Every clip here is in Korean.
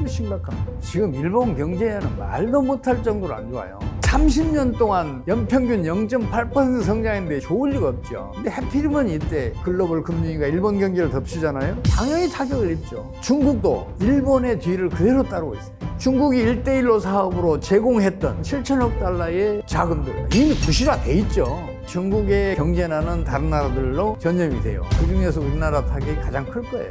아주 심각합니다. 지금 일본 경제는 말도 못할 정도로 안 좋아요. 30년 동안 연평균 0.8% 성장했는데 좋을 리가 없죠. 근데 하필이면 이때 글로벌 금융위기가 일본 경제를 덮치잖아요. 당연히 타격을 입죠. 중국도 일본의 뒤를 그대로 따르고 있어요. 중국이 1대1로 사업으로 제공했던 7천억 달러의 자금들 이미 구실화돼 있죠. 중국의 경제난은 다른 나라들로 전염이 돼요. 그중에서 우리나라 타격이 가장 클 거예요.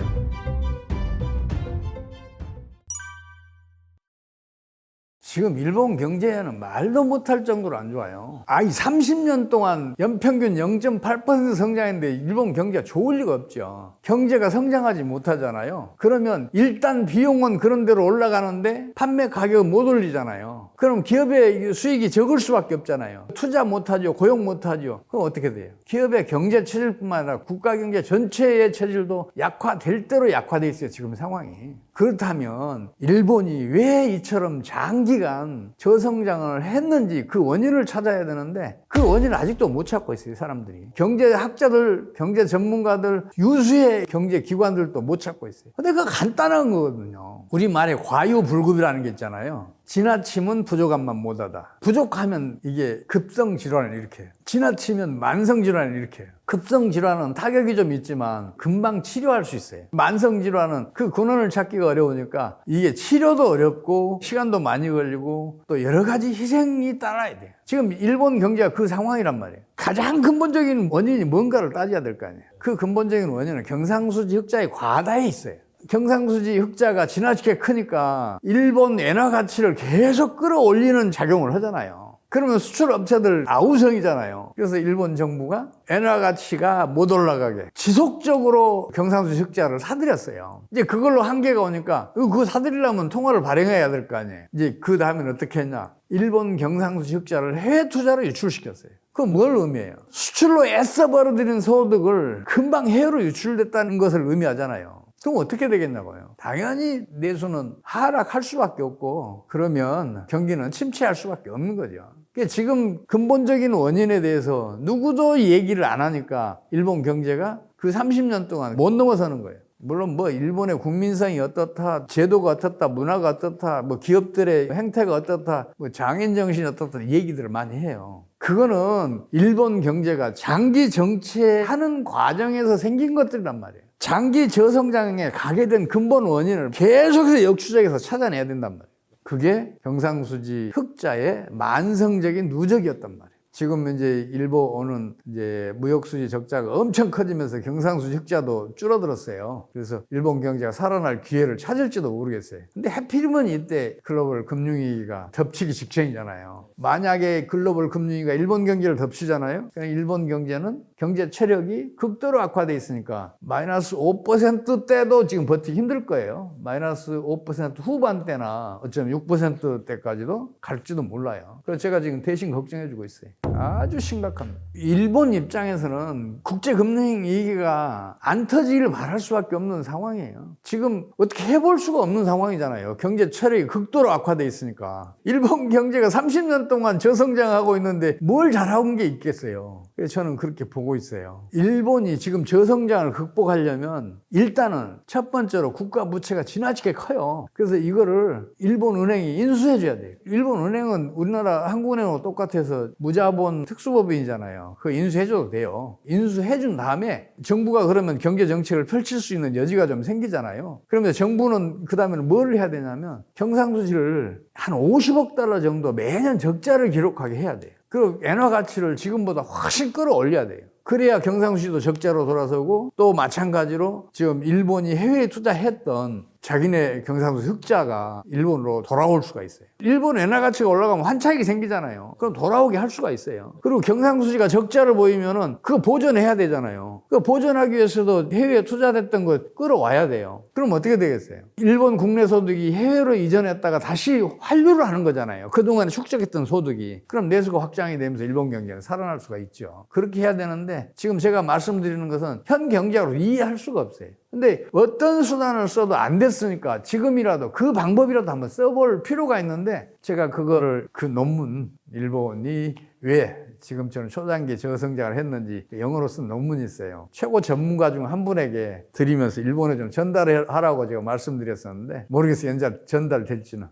지금 일본 경제는 말도 못할 정도로 안 좋아요. 30년 동안 연평균 0.8% 성장했는데 일본 경제가 좋을 리가 없죠. 경제가 성장하지 못하잖아요. 그러면 일단 비용은 그런 대로 올라가는데 판매 가격은 못 올리잖아요. 그럼 기업의 수익이 적을 수밖에 없잖아요. 투자 못하죠. 고용 못하죠. 그럼 어떻게 돼요? 기업의 경제 체질뿐만 아니라 국가 경제 전체의 체질도 약화될 대로 약화돼 있어요. 지금 상황이. 그렇다면 일본이 왜 이처럼 장기간 저성장을 했는지 그 원인을 찾아야 되는데 그 원인을 아직도 못 찾고 있어요. 사람들이. 경제학자들, 경제 전문가들, 유수의 경제기관들도 못 찾고 있어요. 근데 그거 간단한 거거든요. 우리말에 과유불급이라는 게 있잖아요. 지나치면 부족함만 못하다. 부족하면 이게 급성질환을 일으켜요. 지나치면 만성질환을 일으켜요. 급성질환은 타격이 좀 있지만 금방 치료할 수 있어요. 만성질환은 그 근원을 찾기가 어려우니까 이게 치료도 어렵고 시간도 많이 걸리고 또 여러 가지 희생이 따라야 돼요. 지금 일본 경제가 그 상황이란 말이에요. 가장 근본적인 원인이 뭔가를 따져야 될 거 아니에요. 그 근본적인 원인은 경상수지 흑자의 과다에 있어요. 경상수지 흑자가 지나치게 크니까 일본 엔화 가치를 계속 끌어올리는 작용을 하잖아요. 그러면 수출 업체들 아우성이잖아요. 그래서 일본 정부가 엔화 가치가 못 올라가게 지속적으로 경상수지 흑자를 사들였어요. 이제 그걸로 한계가 오니까 그거 사들이려면 통화를 발행해야 될 거 아니에요. 이제 그 다음엔 어떻게 했냐? 일본 경상수지 흑자를 해외 투자로 유출시켰어요. 그건 뭘 의미해요? 수출로 애써 벌어들인 소득을 금방 해외로 유출됐다는 것을 의미하잖아요. 그럼 어떻게 되겠냐고요? 당연히 내수는 하락할 수밖에 없고 그러면 경기는 침체할 수밖에 없는 거죠. 그러니까 지금 근본적인 원인에 대해서 누구도 얘기를 안 하니까 일본 경제가 그 30년 동안 못 넘어서는 거예요. 물론 일본의 국민성이 어떻다, 제도가 어떻다, 문화가 어떻다, 기업들의 행태가 어떻다, 장인 정신이 어떻다 얘기들을 많이 해요. 그거는 일본 경제가 장기 정체하는 과정에서 생긴 것들이란 말이에요. 장기 저성장에 가게 된 근본 원인을 계속해서 역추적해서 찾아내야 된단 말이에요. 그게 경상수지 흑자의 만성적인 누적이었단 말이에요. 지금 이제 일본은 이제 무역수지 적자가 엄청 커지면서 경상수지 흑자도 줄어들었어요. 그래서 일본 경제가 살아날 기회를 찾을지도 모르겠어요. 근데 하필이면 이때 글로벌 금융위기가 덮치기 직전이잖아요. 만약에 글로벌 금융위기가 일본 경제를 덮치잖아요. 그럼 일본 경제는 경제 체력이 극도로 악화돼 있으니까 마이너스 5%대도 지금 버티기 힘들 거예요. 마이너스 5% 후반대나 어쩌면 6%대까지도 갈지도 몰라요. 그래서 제가 지금 대신 걱정해주고 있어요. 아주 심각합니다. 일본 입장에서는 국제금융위기가 안 터지기를 바랄 수밖에 없는 상황이에요. 지금 어떻게 해볼 수가 없는 상황이잖아요. 경제 체력이 극도로 악화돼 있으니까. 일본 경제가 30년 동안 저성장하고 있는데 뭘 잘하는 게 있겠어요. 그래서 저는 그렇게 보고 있어요. 일본이 지금 저성장을 극복하려면 일단은 첫 번째로 국가 부채가 지나치게 커요. 그래서 이거를 일본 은행이 인수해 줘야 돼요. 일본 은행은 우리나라 한국은행하고 똑같아서 무자본 특수법인이잖아요. 그거 인수해 줘도 돼요. 인수해 준 다음에 정부가 그러면 경제 정책을 펼칠 수 있는 여지가 좀 생기잖아요. 그러면 정부는 그 다음에는 뭘 해야 되냐면 경상수지를 한 50억 달러 정도 매년 적자를 기록하게 해야 돼요. 그 엔화 가치를 지금보다 훨씬 끌어올려야 돼요. 그래야 경상수지도 적자로 돌아서고 또 마찬가지로 지금 일본이 해외에 투자했던 자기네 경상수지 흑자가 일본으로 돌아올 수가 있어요. 일본 엔화 가치가 올라가면 환차익이 생기잖아요. 그럼 돌아오게 할 수가 있어요. 그리고 경상수지가 적자를 보이면은 그거 보전해야 되잖아요. 그거 보전하기 위해서도 해외에 투자됐던 거 끌어와야 돼요. 그럼 어떻게 되겠어요? 일본 국내 소득이 해외로 이전했다가 다시 환류를 하는 거잖아요. 그동안 축적했던 소득이. 그럼 내수가 확장이 되면서 일본 경제가 살아날 수가 있죠. 그렇게 해야 되는데 지금 제가 말씀드리는 것은 현 경제로 이해할 수가 없어요. 근데 어떤 수단을 써도 안 됐으니까 지금이라도 그 방법이라도 한번 써볼 필요가 있는데, 제가 그거를 그 논문, 일본이 왜 지금처럼 초단기 저성장을 했는지 영어로 쓴 논문이 있어요. 최고 전문가 중 한 분에게 드리면서 일본에 좀 전달하라고 제가 말씀드렸었는데, 모르겠어요. 전달될지는.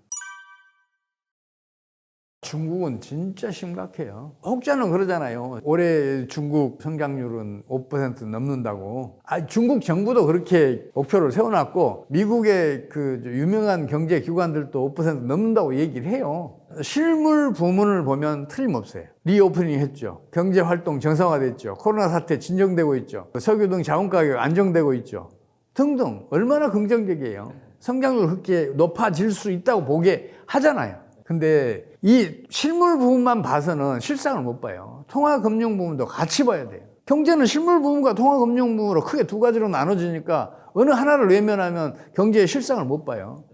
중국은 진짜 심각해요. 혹자는 그러잖아요. 올해 중국 성장률은 5% 넘는다고. 중국 정부도 그렇게 목표를 세워놨고, 미국의 그 유명한 경제 기관들도 5% 넘는다고 얘기를 해요. 실물 부문을 보면 틀림없어요. 리오프닝 했죠. 경제 활동 정상화됐죠. 코로나 사태 진정되고 있죠. 석유 등 자원 가격 안정되고 있죠. 등등. 얼마나 긍정적이에요. 성장률 그렇게 높아질 수 있다고 보게 하잖아요. 근데 이 실물 부분만 봐서는 실상을 못 봐요. 통화금융 부분도 같이 봐야 돼요. 경제는 실물 부분과 통화금융 부분으로 크게 두 가지로 나눠지니까 어느 하나를 외면하면 경제의 실상을 못 봐요.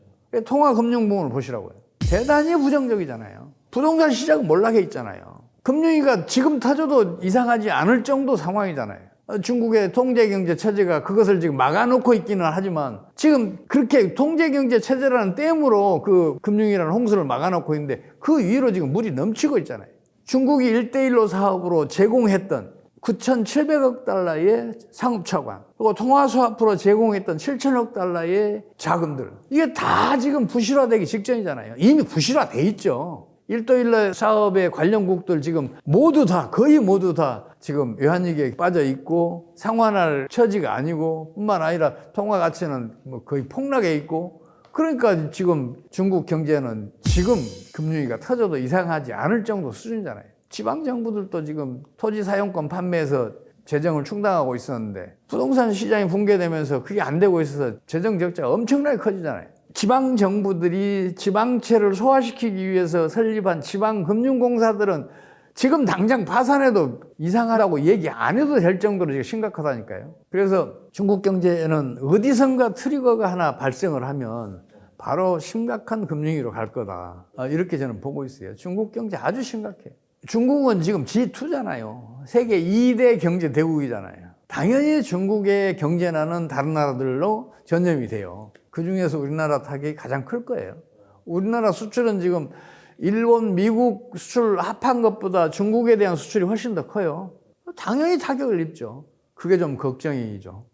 통화금융 부분을 보시라고요. 대단히 부정적이잖아요. 부동산 시장은 몰락해 있잖아요. 금융위가 지금 터져도 이상하지 않을 정도 상황이잖아요. 중국의 통제경제 체제가 그것을 지금 막아놓고 있기는 하지만, 지금 그렇게 통제경제 체제라는 댐으로 그 금융이라는 홍수를 막아놓고 있는데, 그 위로 지금 물이 넘치고 있잖아요. 중국이 1대1로 사업으로 제공했던 9,700억 달러의 상업차관, 그리고 통화수합으로 제공했던 7천억 달러의 자금들, 이게 다 지금 부실화되기 직전이잖아요. 이미 부실화돼 있죠. 1대1 사업의 관련국들 지금 모두 다, 거의 모두 다 지금 외환위기에 빠져 있고, 상환할 처지가 아니고, 뿐만 아니라 통화 가치는 뭐 거의 폭락해 있고, 그러니까 지금 중국 경제는 지금 금융위기가 터져도 이상하지 않을 정도 수준이잖아요. 지방정부들도 지금 토지 사용권 판매에서 재정을 충당하고 있었는데, 부동산 시장이 붕괴되면서 그게 안 되고 있어서 재정 적자가 엄청나게 커지잖아요. 지방정부들이 지방채를 소화시키기 위해서 설립한 지방금융공사들은 지금 당장 파산해도 이상하다고 얘기 안 해도 될 정도로 지금 심각하다니까요. 그래서 중국 경제에는 어디선가 트리거가 하나 발생을 하면 바로 심각한 금융위기로 갈 거다. 이렇게 저는 보고 있어요. 중국 경제 아주 심각해요. 중국은 지금 G2잖아요. 세계 2대 경제 대국이잖아요. 당연히 중국의 경제난은 다른 나라들로 전염이 돼요. 그 중에서 우리나라 타격이 가장 클 거예요. 우리나라 수출은 지금 일본, 미국 수출 합한 것보다 중국에 대한 수출이 훨씬 더 커요. 당연히 타격을 입죠. 그게 좀 걱정이죠.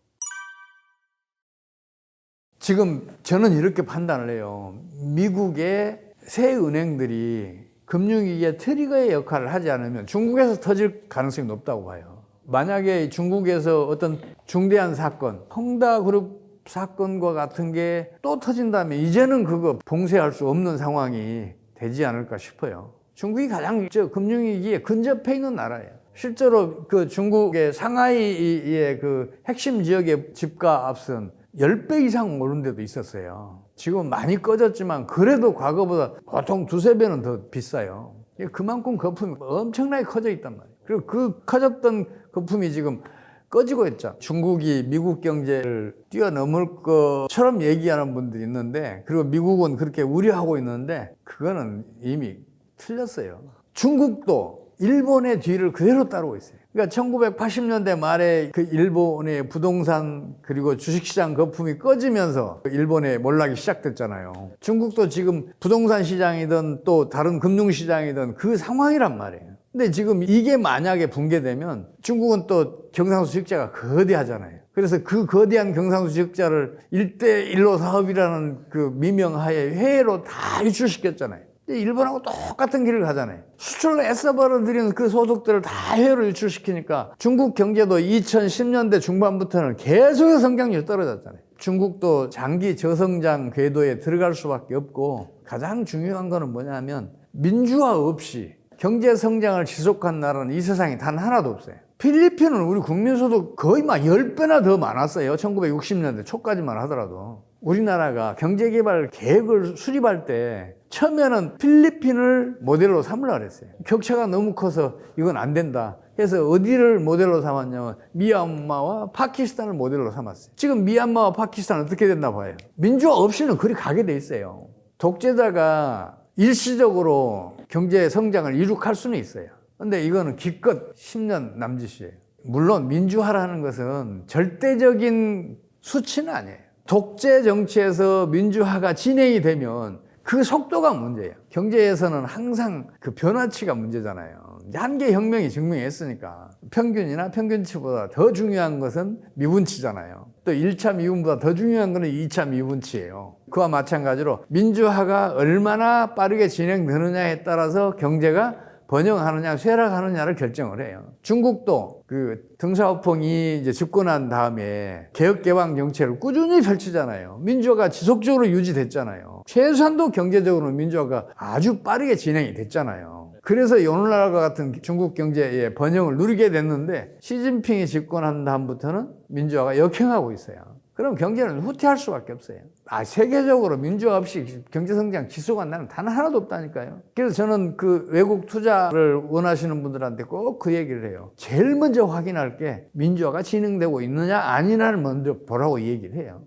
지금 저는 이렇게 판단을 해요. 미국의 새 은행들이 금융위기의 트리거의 역할을 하지 않으면 중국에서 터질 가능성이 높다고 봐요. 만약에 중국에서 어떤 중대한 사건, 헝다그룹 사건과 같은 게 또 터진다면 이제는 그거 봉쇄할 수 없는 상황이 되지 않을까 싶어요. 중국이 가장 금융위기에 근접해 있는 나라예요. 실제로 그 중국의 상하이의 그 핵심 지역의 집값은 10배 이상 오른 데도 있었어요. 지금 많이 꺼졌지만 그래도 과거보다 보통 2~3배는 더 비싸요. 그만큼 거품이 엄청나게 커져 있단 말이에요. 그리고 그 커졌던 거품이 지금 꺼지고 있죠. 중국이 미국 경제를 뛰어넘을 것처럼 얘기하는 분들이 있는데, 그리고 미국은 그렇게 우려하고 있는데, 그거는 이미 틀렸어요. 중국도 일본의 뒤를 그대로 따르고 있어요. 그러니까 1980년대 말에 그 일본의 부동산 그리고 주식시장 거품이 꺼지면서 일본의 몰락이 시작됐잖아요. 중국도 지금 부동산 시장이든 또 다른 금융시장이든 그 상황이란 말이에요. 근데 지금 이게 만약에 붕괴되면 중국은 또 경상수 적자가 거대하잖아요. 그래서 그 거대한 경상수 적자를 1대1로 사업이라는 그 미명하에 해외로 다 유출시켰잖아요. 일본하고 똑같은 길을 가잖아요. 수출로 애써 벌어들이는 그 소득들을 다 해외로 유출시키니까 중국 경제도 2010년대 중반부터는 계속해서 성장률이 떨어졌잖아요. 중국도 장기 저성장 궤도에 들어갈 수밖에 없고, 가장 중요한 거는 뭐냐면 민주화 없이 경제 성장을 지속한 나라는 이 세상에 단 하나도 없어요. 필리핀은 우리 국민소득 거의 막 10배나 더 많았어요. 1960년대 초까지만 하더라도. 우리나라가 경제개발 계획을 수립할 때 처음에는 필리핀을 모델로 삼으려고 그랬어요. 격차가 너무 커서 이건 안 된다. 그래서 어디를 모델로 삼았냐면 미얀마와 파키스탄을 모델로 삼았어요. 지금 미얀마와 파키스탄은 어떻게 됐나 봐요. 민주화 없이는 그리 가게 돼 있어요. 독재자가 일시적으로 경제 성장을 이룩할 수는 있어요. 근데 이거는 기껏 10년 남짓이에요. 물론 민주화라는 것은 절대적인 수치는 아니에요. 독재 정치에서 민주화가 진행이 되면 그 속도가 문제예요. 경제에서는 항상 그 변화치가 문제잖아요. 한계 혁명이 증명했으니까 평균이나 평균치보다 더 중요한 것은 미분치잖아요. 또 1차 미분보다 더 중요한 것은 2차 미분치예요. 그와 마찬가지로 민주화가 얼마나 빠르게 진행되느냐에 따라서 경제가 번영하느냐 쇠락하느냐를 결정을 해요. 중국도 그 덩샤오펑이 이제 집권한 다음에 개혁개방 정책을 꾸준히 펼치잖아요. 민주화가 지속적으로 유지됐잖아요. 최소한도 경제적으로 민주화가 아주 빠르게 진행이 됐잖아요. 그래서 오늘날과 같은 중국 경제의 번영을 누리게 됐는데 시진핑이 집권한 다음부터는 민주화가 역행하고 있어요. 그럼 경제는 후퇴할 수밖에 없어요. 세계적으로 민주화 없이 경제성장 지속한 나라는 단 하나도 없다니까요. 그래서 저는 그 외국 투자를 원하시는 분들한테 꼭 그 얘기를 해요. 제일 먼저 확인할 게 민주화가 진행되고 있느냐 아니냐를 먼저 보라고 얘기를 해요.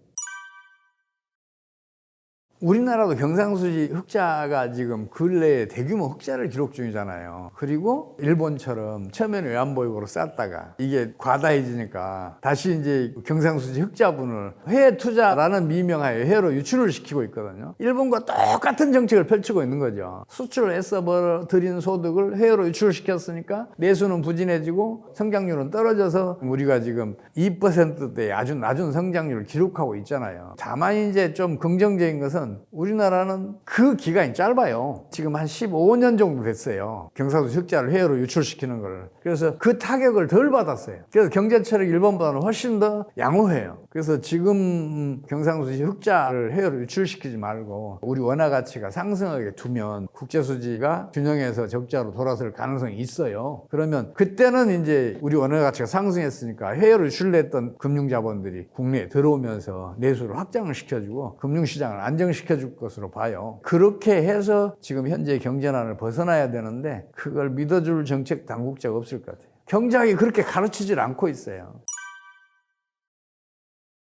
우리나라도 경상수지 흑자가 지금 근래에 대규모 흑자를 기록 중이잖아요. 그리고 일본처럼 처음에는 외환보유고로 쌌다가 이게 과다해지니까 다시 이제 경상수지 흑자분을 해외 투자라는 미명하에 해외로 유출을 시키고 있거든요. 일본과 똑같은 정책을 펼치고 있는 거죠. 수출을 애써 벌어들인 소득을 해외로 유출시켰으니까 내수는 부진해지고 성장률은 떨어져서 우리가 지금 2%대의 아주 낮은 성장률을 기록하고 있잖아요. 다만 이제 좀 긍정적인 것은 우리나라는 그 기간이 짧아요. 지금 한 15년 정도 됐어요. 경상수지 흑자를 해외로 유출시키는 걸. 그래서 그 타격을 덜 받았어요. 그래서 경제체력이 일본보다는 훨씬 더 양호해요. 그래서 지금 경상수지 흑자를 해외로 유출시키지 말고 우리 원화 가치가 상승하게 두면 국제수지가 균형에서 적자로 돌아설 가능성이 있어요. 그러면 그때는 이제 우리 원화 가치가 상승했으니까 해외로 유출됐던 금융자본들이 국내에 들어오면서 내수를 확장을 시켜주고 금융시장을 안정시켜줄 것으로 봐요. 그렇게 해서 지금 현재 경제난을 벗어나야 되는데 그걸 믿어줄 정책 당국자가 없을 것 같아요. 경제학이 그렇게 가르치질 않고 있어요.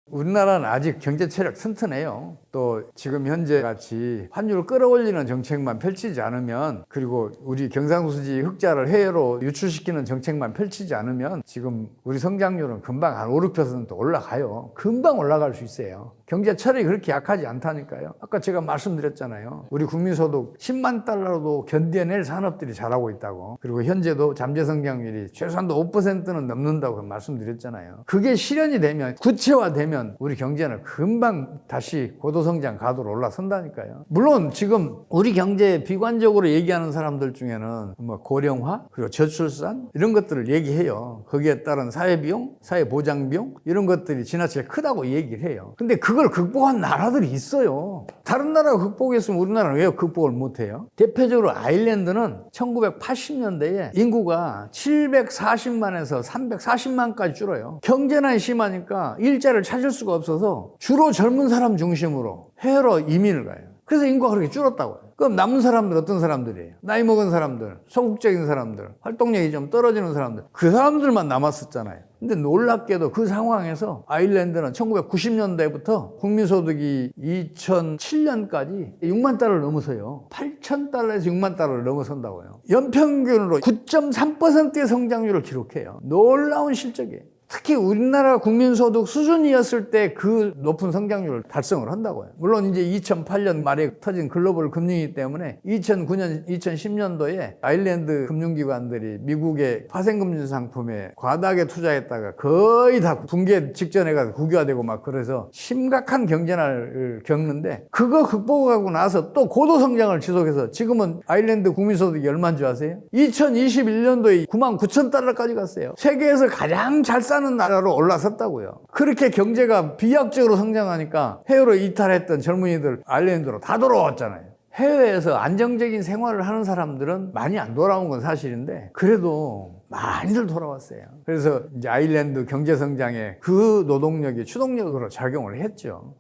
우리나라는 아직 경제 체력 튼튼해요. 또 지금 현재 같이 환율을 끌어올리는 정책만 펼치지 않으면, 그리고 우리 경상수지 흑자를 해외로 유출시키는 정책만 펼치지 않으면 지금 우리 성장률은 금방 한 5, 6% 올라가요. 금방 올라갈 수 있어요. 경제 체력이 그렇게 약하지 않다니까요. 아까 제가 말씀드렸잖아요. 우리 국민소득 10만 달러도 견뎌낼 산업들이 잘하고 있다고. 그리고 현재도 잠재 성장률이 최소한도 5%는 넘는다고 말씀드렸잖아요. 그게 실현이 되면, 구체화되면 우리 경제는 금방 다시 고도성장 가도로 올라선다니까요. 물론 지금 우리 경제에 비관적으로 얘기하는 사람들 중에는 뭐 고령화, 그리고 저출산 이런 것들을 얘기해요. 거기에 따른 사회비용, 사회보장비용 이런 것들이 지나치게 크다고 얘기를 해요. 근데 그걸 극복한 나라들이 있어요. 다른 나라가 극복했으면 우리나라는 왜 극복을 못해요? 대표적으로 아일랜드는 1980년대에 인구가 740만에서 340만까지 줄어요. 경제난이 심하니까 일자리를 찾을 수가 없어서 주로 젊은 사람 중심으로 해외로 이민을 가요. 그래서 인구가 그렇게 줄었다고요. 그럼 남은 사람들 어떤 사람들이에요? 나이 먹은 사람들, 소극적인 사람들, 활동력이 좀 떨어지는 사람들, 그 사람들만 남았었잖아요. 근데 놀랍게도 그 상황에서 아일랜드는 1990년대부터 국민소득이 2007년까지 6만 달러를 넘어서요. 8천 달러에서 6만 달러를 넘어선다고요. 연평균으로 9.3%의 성장률을 기록해요. 놀라운 실적이에요. 특히 우리나라 국민소득 수준이었을 때 그 높은 성장률을 달성을 한다고요. 물론 이제 2008년 말에 터진 글로벌 금융위기 때문에 2009년, 2010년도에 아일랜드 금융기관들이 미국의 파생금융 상품에 과다하게 투자했다가 거의 다 붕괴 직전에 가서 국유화되고 막 그래서 심각한 경제난을 겪는데, 그거 극복하고 나서 또 고도성장을 지속해서 지금은 아일랜드 국민소득이 얼마인 줄 아세요? 2021년도에 9만 9천 달러까지 갔어요. 세계에서 가장 잘 사는 나라로 올라섰다고요. 그렇게 경제가 비약적으로 성장하니까 해외로 이탈했던 젊은이들 아일랜드로 다 돌아왔잖아요. 해외에서 안정적인 생활을 하는 사람들은 많이 안 돌아온 건 사실인데 그래도 많이들 돌아왔어요. 그래서 이제 아일랜드 경제 성장에 그 노동력이 추동력으로 작용을 했죠.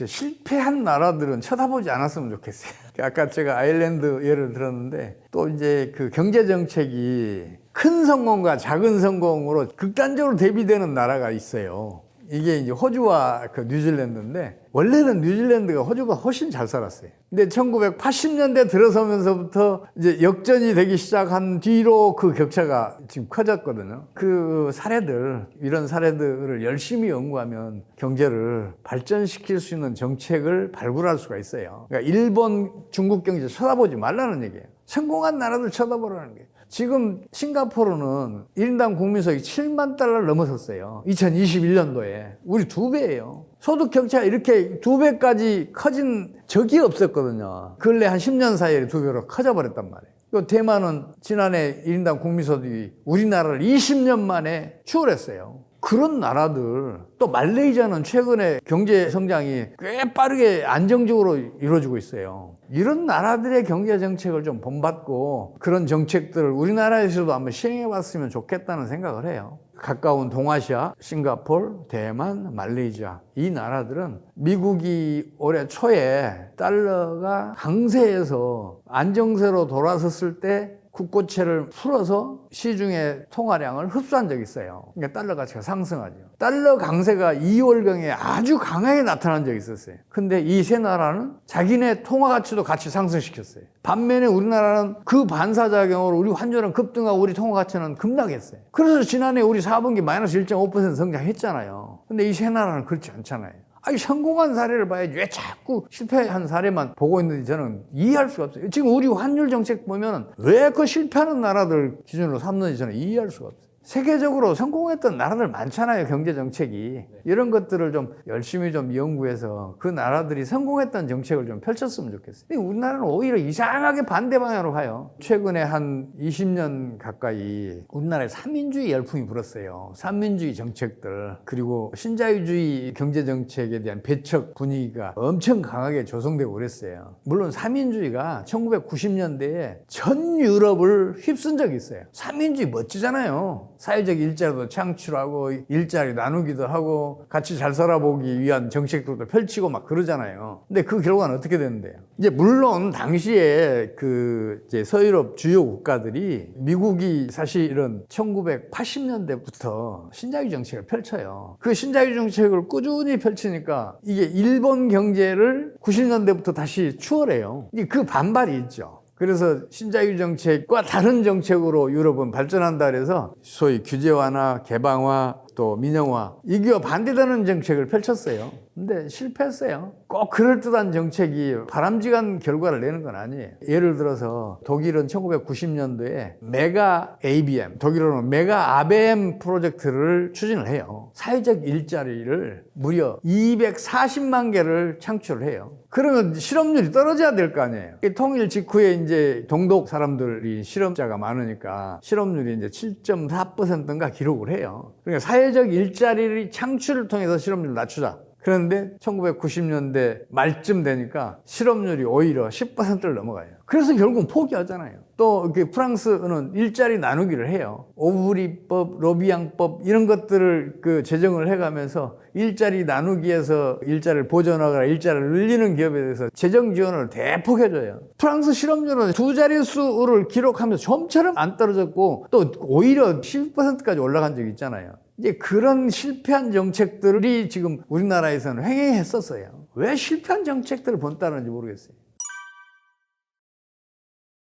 실패한 나라들은 쳐다보지 않았으면 좋겠어요. 아까 제가 아일랜드 예를 들었는데, 또 이제 그 경제 정책이 큰 성공과 작은 성공으로 극단적으로 대비되는 나라가 있어요. 이게 이제 호주와 그 뉴질랜드인데 원래는 뉴질랜드가 호주보다 훨씬 잘 살았어요. 근데 1980년대 들어서면서부터 이제 역전이 되기 시작한 뒤로 그 격차가 지금 커졌거든요. 그 사례들, 이런 사례들을 열심히 연구하면 경제를 발전시킬 수 있는 정책을 발굴할 수가 있어요. 그러니까 일본, 중국 경제 쳐다보지 말라는 얘기예요. 성공한 나라들 쳐다보라는 거예요. 지금 싱가포르는 1인당 국민소득이 7만 달러를 넘어섰어요. 2021년도에. 우리 2배예요. 소득 격차가 이렇게 2배까지 커진 적이 없었거든요. 근래 한 10년 사이에 2배로 커져버렸단 말이에요. 또 대만은 지난해 1인당 국민소득이 우리나라를 20년 만에 추월했어요. 그런 나라들, 또 말레이시아는 최근에 경제 성장이 꽤 빠르게 안정적으로 이루어지고 있어요. 이런 나라들의 경제 정책을 좀 본받고 그런 정책들을 우리나라에서도 한번 시행해 봤으면 좋겠다는 생각을 해요. 가까운 동아시아, 싱가포르, 대만, 말레이시아 이 나라들은 미국이 올해 초에 달러가 강세에서 안정세로 돌아섰을 때 국고채를 풀어서 시중의 통화량을 흡수한 적이 있어요. 그러니까 달러 가치가 상승하죠. 달러 강세가 2월경에 아주 강하게 나타난 적이 있었어요. 근데 이 세 나라는 자기네 통화 가치도 같이 상승시켰어요. 반면에 우리나라는 그 반사작용으로 우리 환율은 급등하고 우리 통화 가치는 급락했어요. 그래서 지난해 우리 4분기 마이너스 1.5% 성장했잖아요. 근데 이 세 나라는 그렇지 않잖아요. 아니, 성공한 사례를 봐야지 왜 자꾸 실패한 사례만 보고 있는지 저는 이해할 수가 없어요. 지금 우리 환율 정책 보면 왜 그 실패하는 나라들 기준으로 삼는지 저는 이해할 수가 없어요. 세계적으로 성공했던 나라들 많잖아요, 경제 정책이. 이런 것들을 좀 열심히 좀 연구해서 그 나라들이 성공했던 정책을 좀 펼쳤으면 좋겠어요. 근데 우리나라는 오히려 이상하게 반대 방향으로 가요. 최근에 한 20년 가까이 우리나라에 삼민주의 열풍이 불었어요. 삼민주의 정책들, 그리고 신자유주의 경제 정책에 대한 배척 분위기가 엄청 강하게 조성되고 그랬어요. 물론 삼민주의가 1990년대에 전 유럽을 휩쓴 적이 있어요. 삼민주의 멋지잖아요. 사회적 일자리도 창출하고 일자리 나누기도 하고 같이 잘 살아보기 위한 정책들도 펼치고 막 그러잖아요. 근데 그 결과는 어떻게 됐는데요? 이제 물론 당시에 그 이제 서유럽 주요 국가들이 미국이 사실은 1980년대부터 신자유 정책을 펼쳐요. 그 신자유 정책을 꾸준히 펼치니까 이게 일본 경제를 90년대부터 다시 추월해요. 그 반발이 있죠. 그래서 신자유 정책과 다른 정책으로 유럽은 발전한다 그래서 소위 규제 완화, 개방화, 또 민영화 이기와 반대되는 정책을 펼쳤어요. 근데 실패했어요. 꼭 그럴듯한 정책이 바람직한 결과를 내는 건 아니에요. 예를 들어서 독일은 1990년도에 메가 ABM, 독일어는 메가 ABM 프로젝트를 추진을 해요. 사회적 일자리를 무려 240만 개를 창출을 해요. 그러면 실업률이 떨어져야 될 거 아니에요. 통일 직후에 이제 동독 사람들이 실업자가 많으니까 실업률이 이제 7.4%인가 기록을 해요. 그러니까 사회적 일자리를 창출을 통해서 실업률을 낮추자. 그런데 1990년대 말쯤 되니까 실업률이 오히려 10%를 넘어가요. 그래서 결국은 포기하잖아요. 또 프랑스는 일자리 나누기를 해요. 오브리법, 로비앙법 이런 것들을 그 제정을 해가면서 일자리 나누기에서 일자리를 보존하거나 일자리를 늘리는 기업에 대해서 재정 지원을 대폭 해줘요. 프랑스 실업률은 두 자릿수를 기록하면서 좀처럼 안 떨어졌고 또 오히려 10%까지 올라간 적이 있잖아요. 이제 그런 실패한 정책들이 지금 우리나라에서는 횡행했었어요. 왜 실패한 정책들을 본따는지 모르겠어요.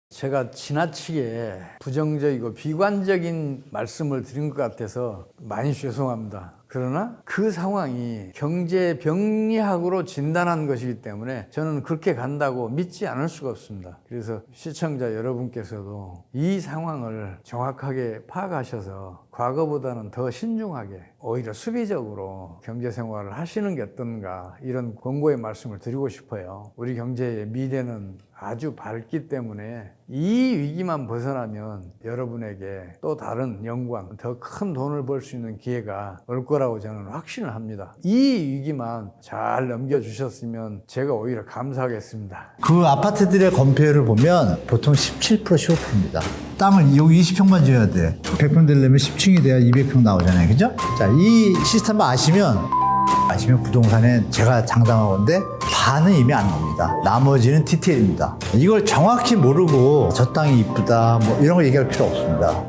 제가 지나치게 부정적이고 비관적인 말씀을 드린 것 같아서 많이 죄송합니다. 그러나 그 상황이 경제 병리학으로 진단한 것이기 때문에 저는 그렇게 간다고 믿지 않을 수가 없습니다. 그래서 시청자 여러분께서도 이 상황을 정확하게 파악하셔서 과거보다는 더 신중하게 오히려 수비적으로 경제 생활을 하시는 게 어떤가 이런 권고의 말씀을 드리고 싶어요. 우리 경제의 미래는 아주 밝기 때문에 이 위기만 벗어나면 여러분에게 또 다른 영광, 더 큰 돈을 벌 수 있는 기회가 올 거라고 저는 확신을 합니다. 이 위기만 잘 넘겨주셨으면 제가 오히려 감사하겠습니다. 그 아파트들의 건폐율을 보면 보통 17%, 15%입니다. 땅을 여기 20평만 지어야 돼. 100평 되려면 10층이 돼야 200평 나오잖아요. 그죠? 자, 이 시스템을 아시면 부동산에 제가 장담하건데 반은 이미 안 나옵니다. 나머지는 디테일입니다. 이걸 정확히 모르고 저 땅이 이쁘다 뭐 이런 거 얘기할 필요 없습니다.